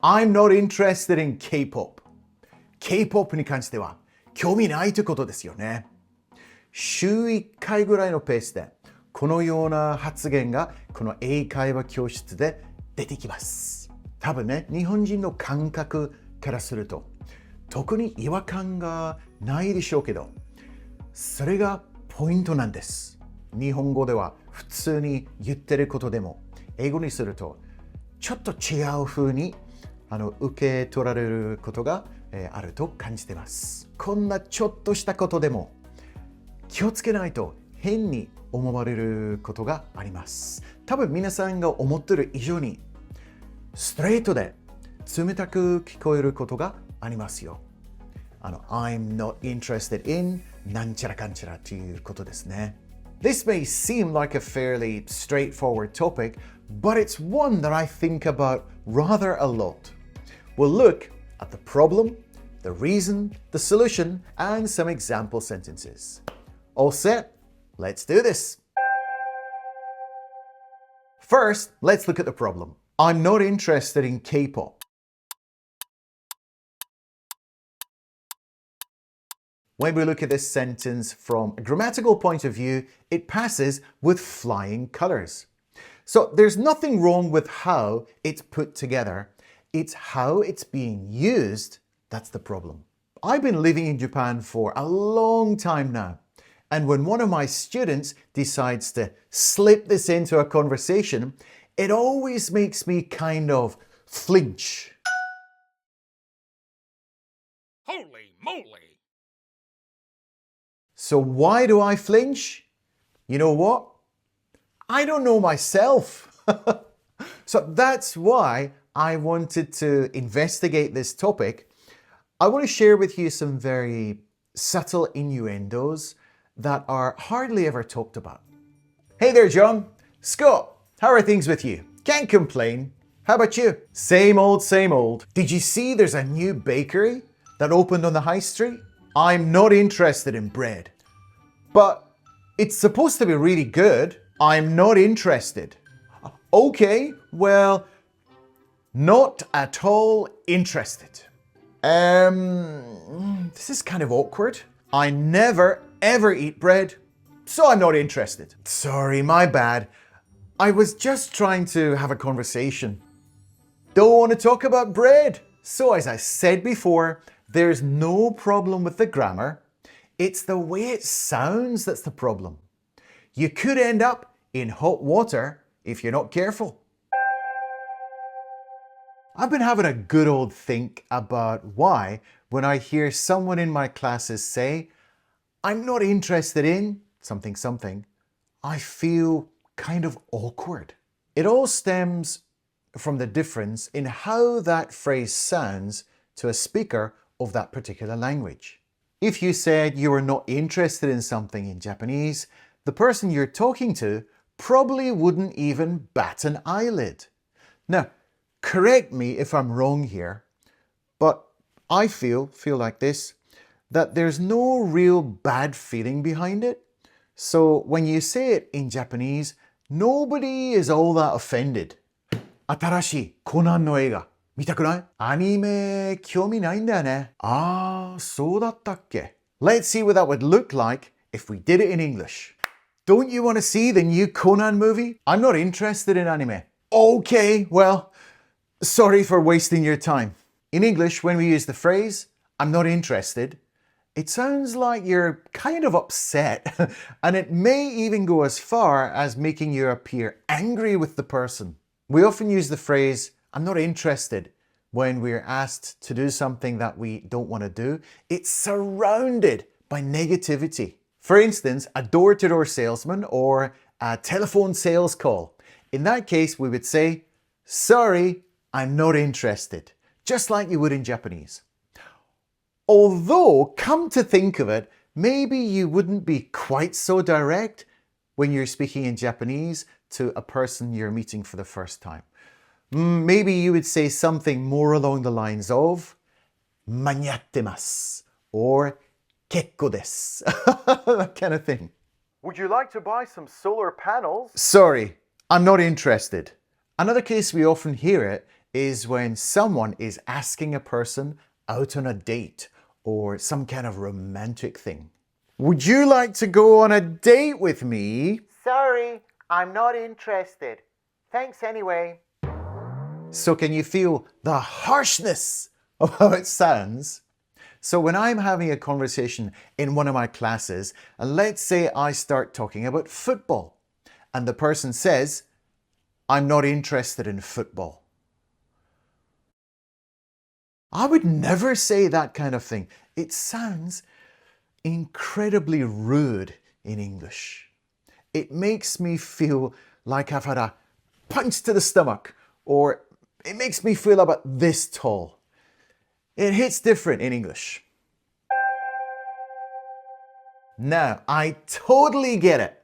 I'm not interested in K-pop. K-pop に関しては興味ないということですよね。週1回ぐらいのペースでこのような発言がこの英会話教室で出てきます。多分ね、日本人の感覚からすると特に違和感がないでしょうけど、それがポイントなんです。日本語では普通に言ってることでも英語にするとちょっと違う風に受け取られることがあると感じています。こんなちょっとしたことでも気をつけないと変に思われることがあります。多分皆さんが思っている以上にストレートで冷たく聞こえることがありますよ。I'm not interested in なんちゃらかんちゃらということですね。This may seem like a fairly straightforward topic, but it's one that I think about rather a lot. We'll look at the problem, the reason, the solution, and some example sentences. All set? Let's do this. First, let's look at the problem. I'm not interested in K-pop. When we look at this sentence from a grammatical point of view, it passes with flying colors. So there's nothing wrong with how it's put together. It's how it's being used that's the problem. I've been living in Japan for a long time now. And when one of my students decides to slip this into a conversation, it always makes me kind of flinch. Holy moly! So why do I flinch? You know what? I don't know myself. So that's why I wanted to investigate this topic. I want to share with you some very subtle innuendos that are hardly ever talked about. Hey there, John. Scott, how are things with you? Can't complain. How about you? Same old, same old. Did you see there's a new bakery that opened on the high street? I'm not interested in bread. But it's supposed to be really good. I'm not interested. Okay, well, not at all interested. This is kind of awkward. I never ever eat bread, so I'm not interested. Sorry, my bad. I was just trying to have a conversation. Don't want to talk about bread. So as I said before, there's no problem with the grammar. It's the way it sounds that's the problem. You could end up in hot water if you're not careful. I've been having a good old think about why when I hear someone in my classes say, I'm not interested in something something, I feel kind of awkward. It all stems from the difference in how that phrase sounds to a speaker of that particular language. If you said you were not interested in something in Japanese, the person you're talking to probably wouldn't even bat an eyelid. Now, correct me if I'm wrong here, but I feel like this, that there's no real bad feeling behind it. So when you say it in Japanese, nobody is all that offended. 新しいコナンの映画見たくない？アニメ興味ないんだよね。ああ、そうだったっけ？ Let's see what that would look like if we did it in English. Don't you want to see the new Conan movie? I'm not interested in anime. Okay, well, sorry for wasting your time. In English, when we use the phrase, I'm not interested, it sounds like you're kind of upset, and it may even go as far as making you appear angry with the person. We often use the phrase, I'm not interested, when we're asked to do something that we don't want to do. It's surrounded by negativity. For instance, a door-to-door salesman or a telephone sales call. In that case, we would say, sorry, I'm not interested, just like you would in Japanese. Although, come to think of it, maybe you wouldn't be quite so direct when you're speaking in Japanese to a person you're meeting for the first time. Maybe you would say something more along the lines of 間に合ってます or 結構です that kind of thing. Would you like to buy some solar panels? Sorry, I'm not interested. Another case we often hear it is when someone is asking a person out on a date or some kind of romantic thing. Would you like to go on a date with me? Sorry, I'm not interested. Thanks anyway. So can you feel the harshness of how it sounds? So when I'm having a conversation in one of my classes, and let's say I start talking about football, and the person says, I'm not interested in football. I would never say that kind of thing. It sounds incredibly rude in English. It makes me feel like I've had a punch to the stomach, or it makes me feel about this tall. It hits different in English. Now, I totally get it.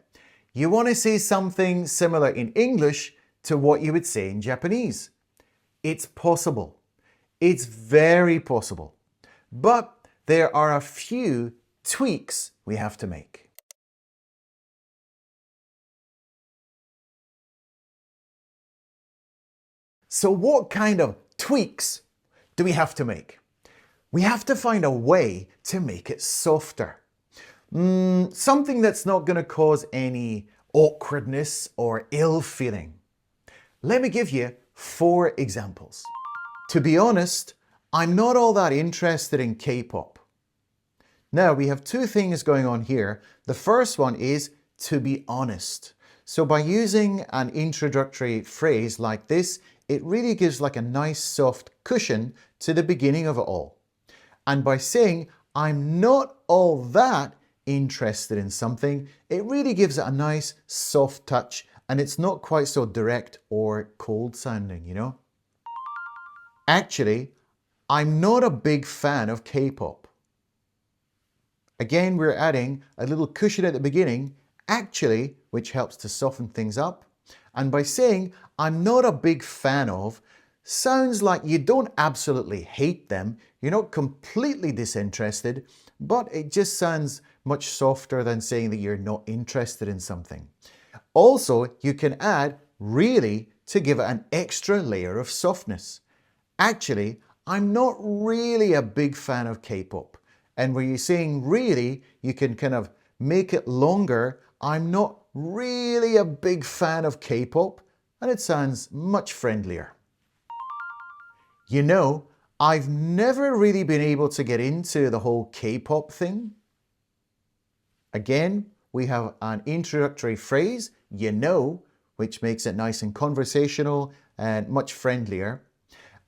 You want to say something similar in English to what you would say in Japanese. It's possible. It's very possible. But there are a few tweaks we have to make. So what kind of tweaks do we have to make? We have to find a way to make it softer. Something that's not going to cause any awkwardness or ill feeling. Let me give you 4 examples. To be honest, I'm not all that interested in K-pop. Now, we have 2 things going on here. The first one is to be honest. So by using an introductory phrase like this, it really gives like a nice soft cushion to the beginning of it all. And by saying, I'm not all that interested in something, it really gives it a nice soft touch, and it's not quite so direct or cold sounding, you know? Actually, I'm not a big fan of K-pop. Again, we're adding a little cushion at the beginning, actually, which helps to soften things up. And by saying, I'm not a big fan of, sounds like you don't absolutely hate them, you're not completely disinterested, but it just sounds much softer than saying that you're not interested in something. Also, you can add really to give it an extra layer of softness. Actually, I'm not really a big fan of K-pop. And when you're saying really, you can kind of make it longer. I'm not really a big fan of K-pop, and it sounds much friendlier. You know, I've never really been able to get into the whole K-pop thing. Again, we have an introductory phrase, you know, which makes it nice and conversational and much friendlier.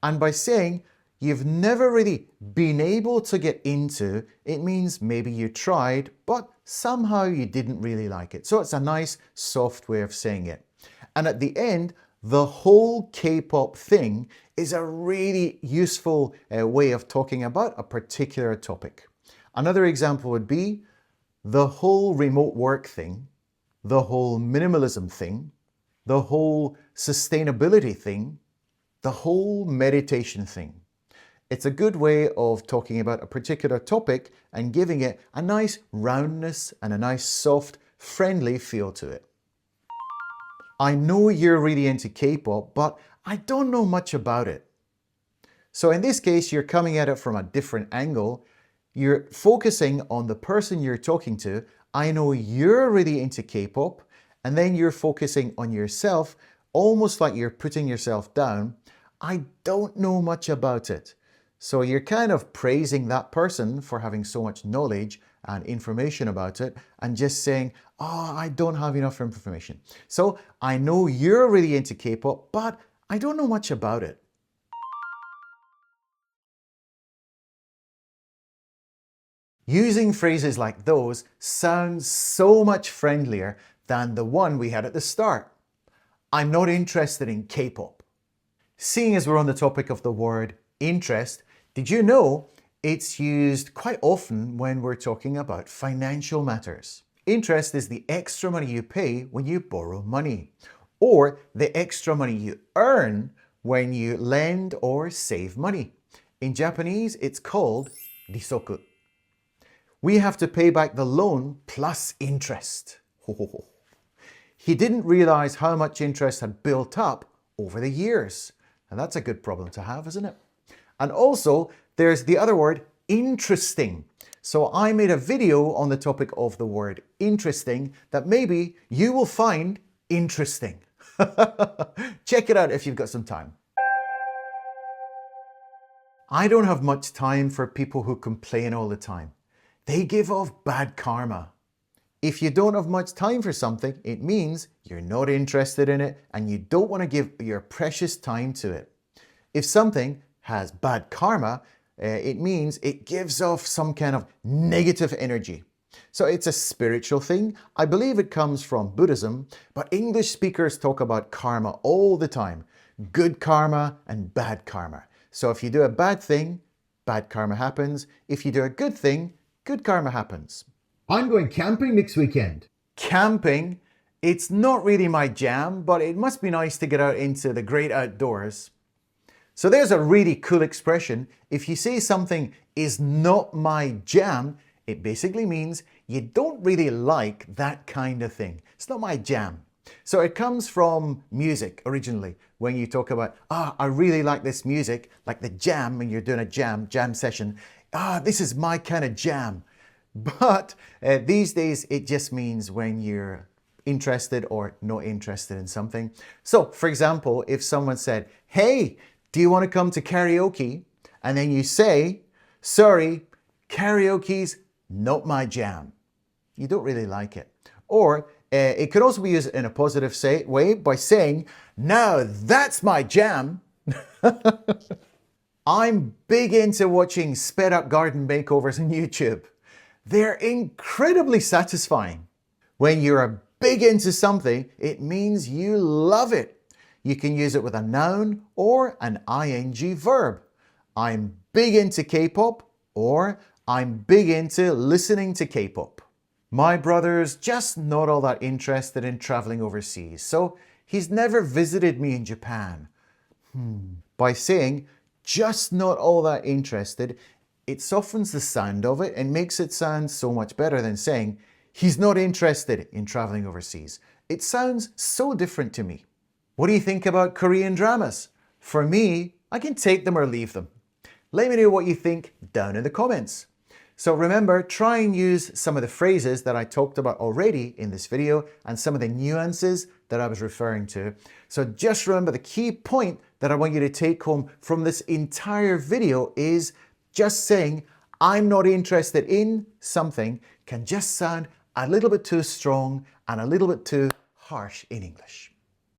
And by saying you've never really been able to get into, it means maybe you tried, but somehow you didn't really like it. So it's a nice, soft way of saying it. And at the end, the whole K-pop thing is a really useful way of talking about a particular topic. Another example would be the whole remote work thing, the whole minimalism thing, the whole sustainability thing, the whole meditation thing. It's a good way of talking about a particular topic and giving it a nice roundness and a nice soft, friendly feel to it. I know you're really into K-pop, but I don't know much about it. So in this case, you're coming at it from a different angle. You're focusing on the person you're talking to. I know you're really into K-pop, and then you're focusing on yourself, almost like you're putting yourself down. I don't know much about it. So you're kind of praising that person for having so much knowledge and information about it, and just saying, oh, I don't have enough information. So I know you're really into K-pop, but I don't know much about it. Using phrases like those sounds so much friendlier than the one we had at the start. I'm not interested in K-pop. Seeing as we're on the topic of the word interest, did you know it's used quite often when we're talking about financial matters? Interest is the extra money you pay when you borrow money, or the extra money you earn when you lend or save money. In Japanese, it's called risoku. We have to pay back the loan plus interest. He didn't realize how much interest had built up over the years. And that's a good problem to have, isn't it? And also, there's the other word, interesting. So I made a video on the topic of the word interesting that maybe you will find interesting. Check it out if you've got some time. I don't have much time for people who complain all the time. They give off bad karma. If you don't have much time for something, it means you're not interested in it and you don't want to give your precious time to it. If something has bad karma, it means it gives off some kind of negative energy. So it's a spiritual thing. I believe it comes from Buddhism, but English speakers talk about karma all the time. Good karma and bad karma. So if you do a bad thing, bad karma happens. If you do a good thing, good karma happens. I'm going camping next weekend. Camping? It's not really my jam, but it must be nice to get out into the great outdoors. So there's a really cool expression. If you say something is not my jam, it basically means you don't really like that kind of thing. It's not my jam. So it comes from music originally. When you talk about, I really like this music, like the jam, when you're doing a jam session. This is my kind of jam. But these days, it just means when you're interested or not interested in something. So, for example, if someone said, hey, do you want to come to karaoke? And then you say, sorry, karaoke's not my jam. You don't really like it. Or it could also be used in a positive way by saying, now that's my jam. I'm big into watching sped up garden makeovers on YouTube. They're incredibly satisfying. When you're big into something, it means you love it. You can use it with a noun or an ing verb. I'm big into K-pop, or I'm big into listening to K-pop. My brother's just not all that interested in traveling overseas, so he's never visited me in Japan. By saying just not all that interested, it softens the sound of it and makes it sound so much better than saying he's not interested in traveling overseas. It sounds so different to me. What do you think about Korean dramas? For me, I can take them or leave them. Let me know what you think down in the comments. So remember, try and use some of the phrases that I talked about already in this video and some of the nuances that I was referring to. So just remember the key point that I want you to take home from this entire video is just saying, I'm not interested in something can just sound a little bit too strong and a little bit too harsh in English.